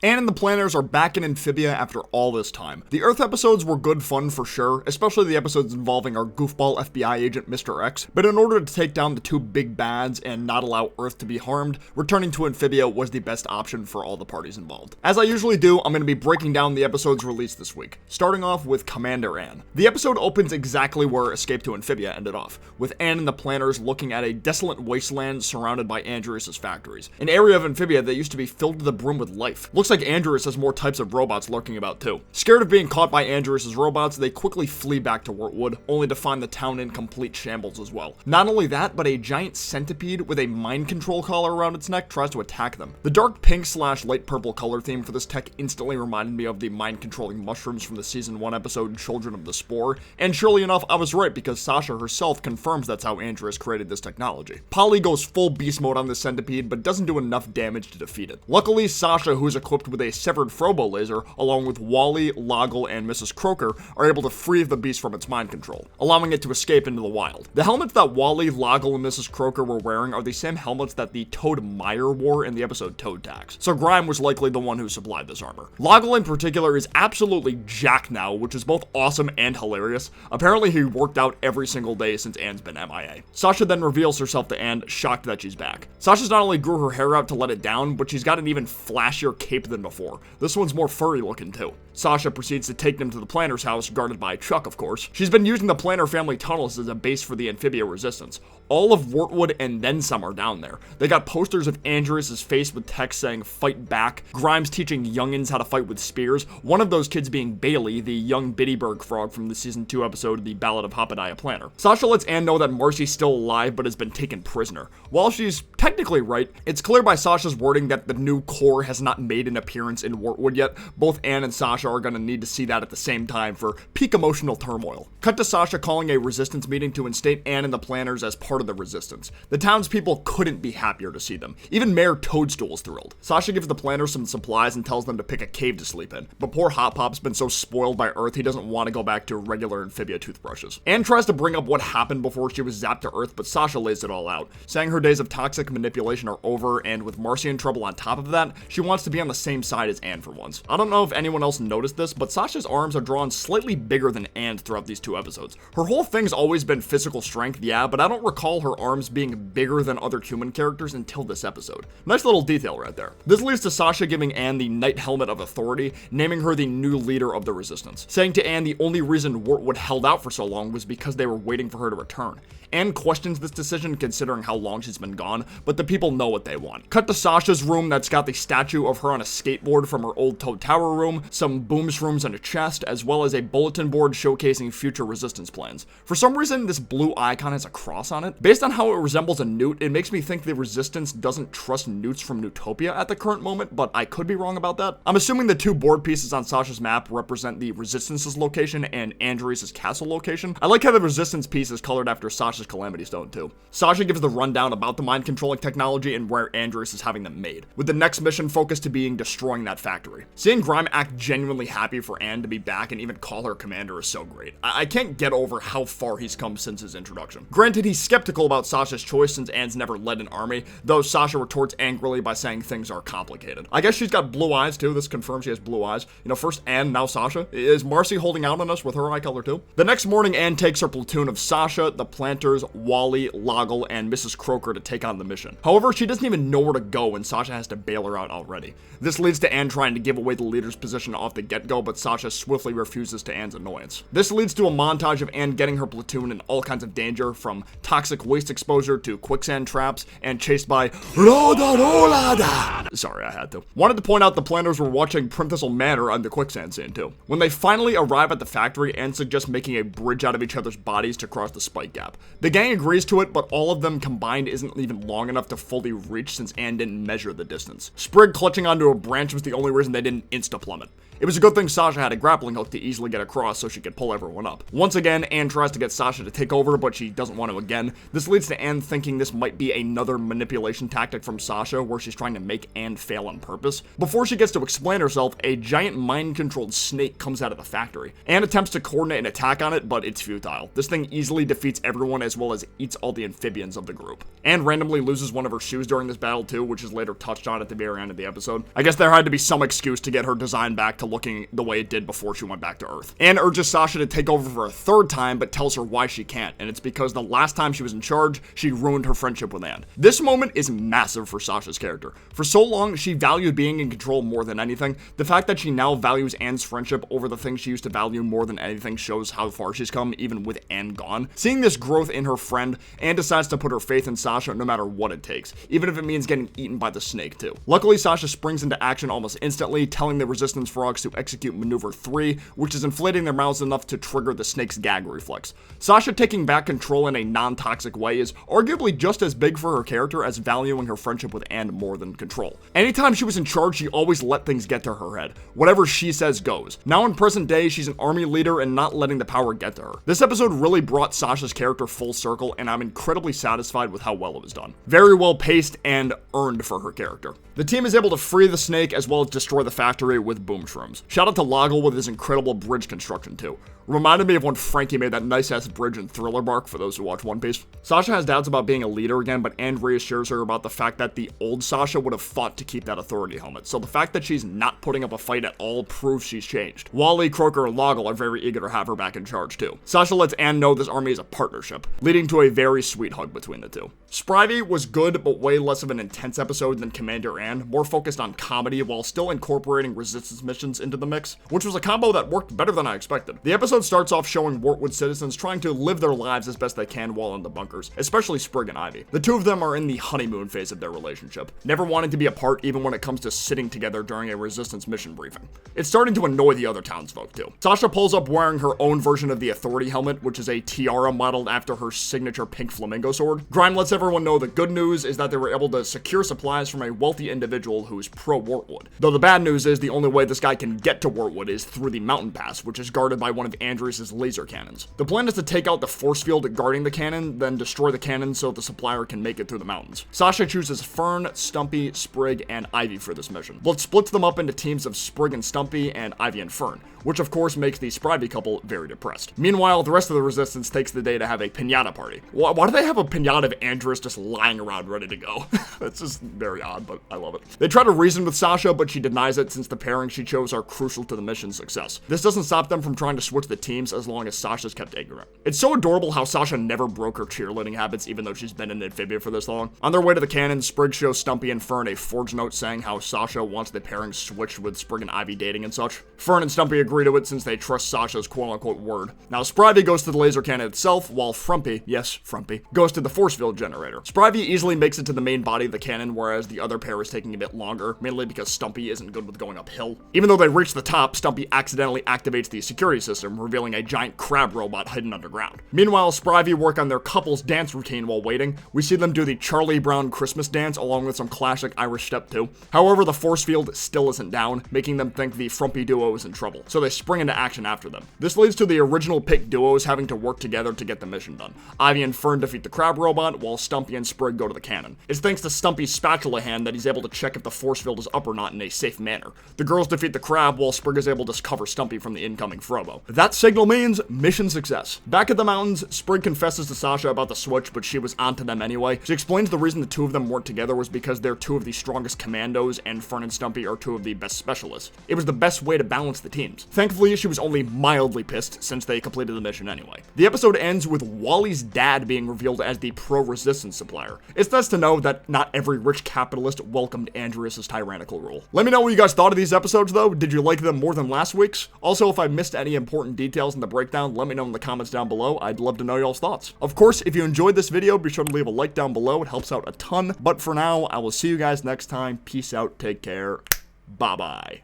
Anne and the planners are back in Amphibia after all this time. The Earth episodes were good fun for sure, especially the episodes involving our goofball FBI agent Mr. X, but in order to take down the two big bads and not allow Earth to be harmed, returning to Amphibia was the best option for all the parties involved. As I usually do, I'm going to be breaking down the episodes released this week, starting off with Commander Anne. The episode opens exactly where Escape to Amphibia ended off, with Anne and the planners looking at a desolate wasteland surrounded by Andreas' factories, an area of Amphibia that used to be filled to the brim with life. Looks like Andreas has more types of robots lurking about too. Scared of being caught by Andreas' robots, they quickly flee back to Wyrtwood, only to find the town in complete shambles as well. Not only that, but a giant centipede with a mind control collar around its neck tries to attack them. The dark pink / light purple color theme for this tech instantly reminded me of the mind controlling mushrooms from the season 1 episode Children of the Spore, and surely enough I was right because Sasha herself confirms that's how Andreas created this technology. Polly goes full beast mode on this centipede but doesn't do enough damage to defeat it. Luckily Sasha, who is equipped with a severed Frobo laser, along with Wally, Loggle, and Mrs. Croker, are able to free the beast from its mind control, allowing it to escape into the wild. The helmets that Wally, Loggle, and Mrs. Croker were wearing are the same helmets that the Toad Meyer wore in the episode Toad Tax, so Grime was likely the one who supplied this armor. Loggle in particular is absolutely jacked now, which is both awesome and hilarious. Apparently he worked out every single day since Anne's been MIA. Sasha then reveals herself to Anne, shocked that she's back. Sasha's not only grew her hair out to let it down, but she's got an even flashier cape than before. This one's more furry looking too. Sasha proceeds to take them to the Planner's house, guarded by Chuck of course. She's been using the Planner family tunnels as a base for the Amphibia resistance. All of Wyrtwood and then some are down there. They got posters of Andreas' face with text saying fight back, Grimes teaching youngins how to fight with spears, one of those kids being Bailey, the young Bittyberg frog from the season 2 episode The Ballad of Hoppediah Planner. Sasha lets Anne know that Marcy's still alive but has been taken prisoner. While she's technically right, it's clear by Sasha's wording that the new core has not made an appearance in Wyrtwood yet. Both Anne and Sasha are going to need to see that at the same time for peak emotional turmoil. Cut to Sasha calling a resistance meeting to instate Anne and the planners as part of the resistance. The townspeople couldn't be happier to see them. Even Mayor Toadstool is thrilled. Sasha gives the planners some supplies and tells them to pick a cave to sleep in, but poor Hot Pop's been so spoiled by Earth he doesn't want to go back to regular Amphibia toothbrushes. Anne tries to bring up what happened before she was zapped to Earth, but Sasha lays it all out, saying her days of toxic manipulation are over, and with Marcy in trouble on top of that, she wants to be on the same side as Anne for once. I don't know if anyone else noticed this, but Sasha's arms are drawn slightly bigger than Anne's throughout these two episodes. Her whole thing's always been physical strength, yeah, but I don't recall her arms being bigger than other human characters until this episode. Nice little detail right there. This leads to Sasha giving Anne the Knight Helmet of Authority, naming her the new leader of the resistance, saying to Anne the only reason Wyrtwood held out for so long was because they were waiting for her to return. Anne questions this decision considering how long she's been gone, but the people know what they want. Cut to Sasha's room that's got the statue of her on a skateboard from her old Toad Tower room, some boom shrooms and a chest, as well as a bulletin board showcasing future resistance plans. For some reason, this blue icon has a cross on it. Based on how it resembles a newt, it makes me think the resistance doesn't trust newts from Newtopia at the current moment, but I could be wrong about that. I'm assuming the two board pieces on Sasha's map represent the resistance's location and Andreas' castle location. I like how the resistance piece is colored after Sasha's Calamity Stone too. Sasha gives the rundown about the mind controlling technology and where Andreas is having them made, with the next mission focused to being destroying that factory. Seeing Grime act genuinely happy for Anne to be back and even call her commander is so great. I can't get over how far he's come since his introduction. Granted, he's skeptical about Sasha's choice since Anne's never led an army, though Sasha retorts angrily by saying things are complicated. I guess she's got blue eyes too. This confirms she has blue eyes. You know, first Anne, now Sasha. Is Marcy holding out on us with her eye color too? The next morning, Anne takes her platoon of Sasha, the planters, Wally, Loggle, and Mrs. Croker to take on the mission. However, she doesn't even know where to go and Sasha has to bail her out already. This leads to Anne trying to give away the leader's position off the get-go, but Sasha swiftly refuses to Anne's annoyance. This leads to a montage of Anne getting her platoon in all kinds of danger, from toxic waste exposure to quicksand traps, and chased by Roda. Sorry, I had to. Wanted to point out the planners were watching Primthistle Manor on the quicksand scene too. When they finally arrive at the factory, Anne suggests making a bridge out of each other's bodies to cross the spike gap. The gang agrees to it, but all of them combined isn't even long enough to fully reach since Anne didn't measure the distance. Sprig clutching onto a branch was the only reason they didn't insta-plummet. It was a good thing Sasha had a grappling hook to easily get across so she could pull everyone up. Once again, Anne tries to get Sasha to take over, but she doesn't want to again. This leads to Anne thinking this might be another manipulation tactic from Sasha, where she's trying to make Anne fail on purpose. Before she gets to explain herself, a giant mind-controlled snake comes out of the factory. Anne attempts to coordinate an attack on it, but it's futile. This thing easily defeats everyone as well as eats all the amphibians of the group. Anne randomly loses one of her shoes during this battle too, which is later touched on at the very end of the episode. I guess there had to be some excuse to get her design back to looking the way it did before she went back to Earth. Anne urges Sasha to take over for a third time, but tells her why she can't, and it's because the last time she was in charge, she ruined her friendship with Anne. This moment is massive for Sasha's character. For so long, she valued being in control more than anything. The fact that she now values Anne's friendship over the things she used to value more than anything shows how far she's come, even with Anne gone. Seeing this growth in her friend, Anne decides to put her faith in Sasha no matter what it takes, even if it means getting eaten by the snake too. Luckily, Sasha springs into action almost instantly, telling the resistance frogs to execute maneuver 3, which is inflating their mouths enough to trigger the snake's gag reflex. Sasha taking back control in a non-toxic way is arguably just as big for her character as valuing her friendship with Anne more than control. Anytime she was in charge, she always let things get to her head. Whatever she says goes. Now in present day, she's an army leader and not letting the power get to her. This episode really brought Sasha's character full circle, and I'm incredibly satisfied with how well it was done. Very well paced and earned for her character. The team is able to free the snake as well as destroy the factory with boom shrooms. Shout out to Loggle with his incredible bridge construction too. Reminded me of when Frankie made that nice-ass bridge in Thriller Bark for those who watch One Piece. Sasha has doubts about being a leader again, but Anne reassures her about the fact that the old Sasha would have fought to keep that authority helmet, so the fact that she's not putting up a fight at all proves she's changed. Wally, Croker, and Loggle are very eager to have her back in charge too. Sasha lets Anne know this army is a partnership, leading to a very sweet hug between the two. Sprivy was good, but way less of an intense episode than Commander Anne, more focused on comedy while still incorporating resistance missions into the mix, which was a combo that worked better than I expected. The episode starts off showing Wartwood citizens trying to live their lives as best they can while in the bunkers, especially Sprig and Ivy. The two of them are in the honeymoon phase of their relationship, never wanting to be apart even when it comes to sitting together during a resistance mission briefing. It's starting to annoy the other townsfolk too. Sasha pulls up wearing her own version of the authority helmet, which is a tiara modeled after her signature pink flamingo sword. Grime lets everyone know the good news is that they were able to secure supplies from a wealthy individual who's pro-Wartwood. Though the bad news is the only way this guy can get to Wartwood is through the mountain pass, which is guarded by one of Andrius' laser cannons. The plan is to take out the force field guarding the cannon, then destroy the cannon so the supplier can make it through the mountains. Sasha chooses Fern, Stumpy, Sprig, and Ivy for this mission. Blood splits them up into teams of Sprig and Stumpy and Ivy and Fern, which of course makes the Sprivy couple very depressed. Meanwhile, the rest of the resistance takes the day to have a piñata party. Why do they have a piñata of Andrius just lying around ready to go? That's just very odd, but I love it. They try to reason with Sasha, but she denies it since the pairings she chose are crucial to the mission's success. This doesn't stop them from trying to switch the teams as long as Sasha's kept ignorant. It's so adorable how Sasha never broke her cheerleading habits even though she's been in Amphibia for this long. On their way to the cannon, Sprig shows Stumpy and Fern a forge note saying how Sasha wants the pairing switched with Sprig and Ivy dating and such. Fern and Stumpy agree to it since they trust Sasha's quote-unquote word. Now Sprivy goes to the laser cannon itself, while Frumpy, yes, Frumpy, goes to the force field generator. Sprivy easily makes it to the main body of the cannon, whereas the other pair is taking a bit longer, mainly because Stumpy isn't good with going uphill. Even though they reach the top, Stumpy accidentally activates the security system, revealing a giant crab robot hidden underground. Meanwhile, Sprivy work on their couple's dance routine while waiting. We see them do the Charlie Brown Christmas dance along with some classic Irish step too. However, the force field still isn't down, making them think the Frumpy duo is in trouble, so they spring into action after them. This leads to the original pick duos having to work together to get the mission done. Ivy and Fern defeat the crab robot, while Stumpy and Sprig go to the cannon. It's thanks to Stumpy's spatula hand that he's able to check if the force field is up or not in a safe manner. The girls defeat the crab, while Sprig is able to cover Stumpy from the incoming Frobo. That signal means mission success. Back at the mountains, Sprig confesses to Sasha about the switch, but she was onto them anyway. She explains the reason the two of them weren't together was because they're two of the strongest commandos, and Fern and Stumpy are two of the best specialists. It was the best way to balance the teams. Thankfully, she was only mildly pissed since they completed the mission anyway. The episode ends with Wally's dad being revealed as the pro-resistance supplier. It's nice to know that not every rich capitalist welcomed Andrius' tyrannical rule. Let me know what you guys thought of these episodes though. Did you like them more than last week's? Also, if I missed any important details in the breakdown, let me know in the comments down below. I'd love to know y'all's thoughts. Of course, if you enjoyed this video, be sure to leave a like down below. It helps out a ton. But for now, I will see you guys next time. Peace out. Take care. Bye-bye.